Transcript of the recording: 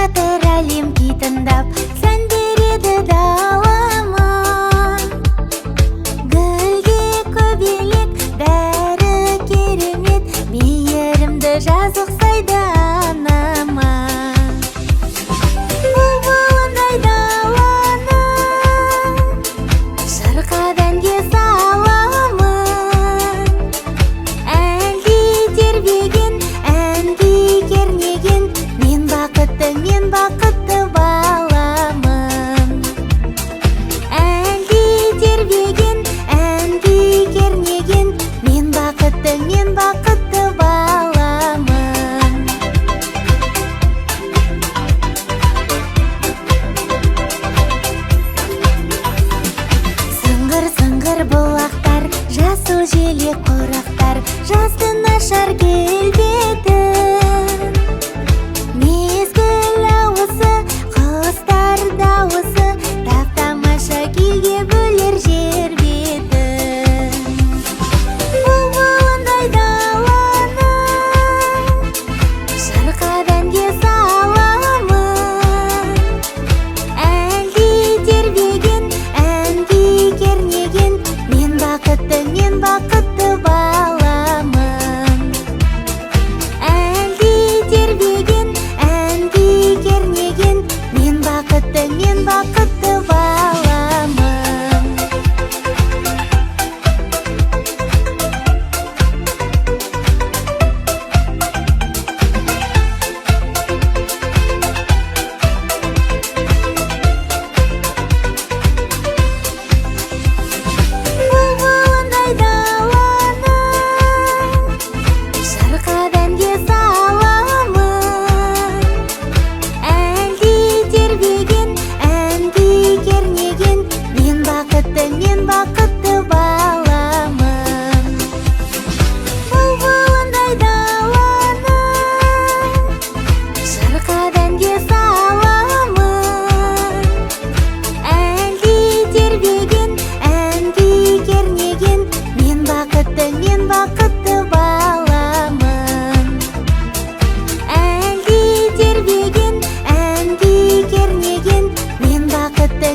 жатыр әлем күй тыңдап, сән береді далама. Гүлге көбелек, бәрі керемет, мейірімді жаз ұқсайды анама. Бұлбұлындай даланы шырқадан кез аламын. Әлде тербеген, әнге кернеген, мен бақытты баламын. Әлде тербеген, әнге кернеген, мен бақытты баламын. Сыңғыр бұлақтар, жасыл желек құрақтар, жаздың ашар келбеті. Мезгіл ауысы, құстар дауысы, тап-тамаша күйге бөлер жер беті. Бұлбұлындай даланы шырқадан кез аламын. Әлде тербеген, әнге кернеген, мен бақытты баламын. Әлде тербеген, әнге кернеген, мен бақытты баламын. Бұлбұлындай даланы шырқадан кез аламын. Әлде тербеген, әнге кернеген, мен бақытты баламын. Бұлбұлындай даланы шырқадан кез аламын. Әлде тербеген, әнге кернеген, мен бақытты баламын. Әлде тербеген, әнге кернеген, мен бақытты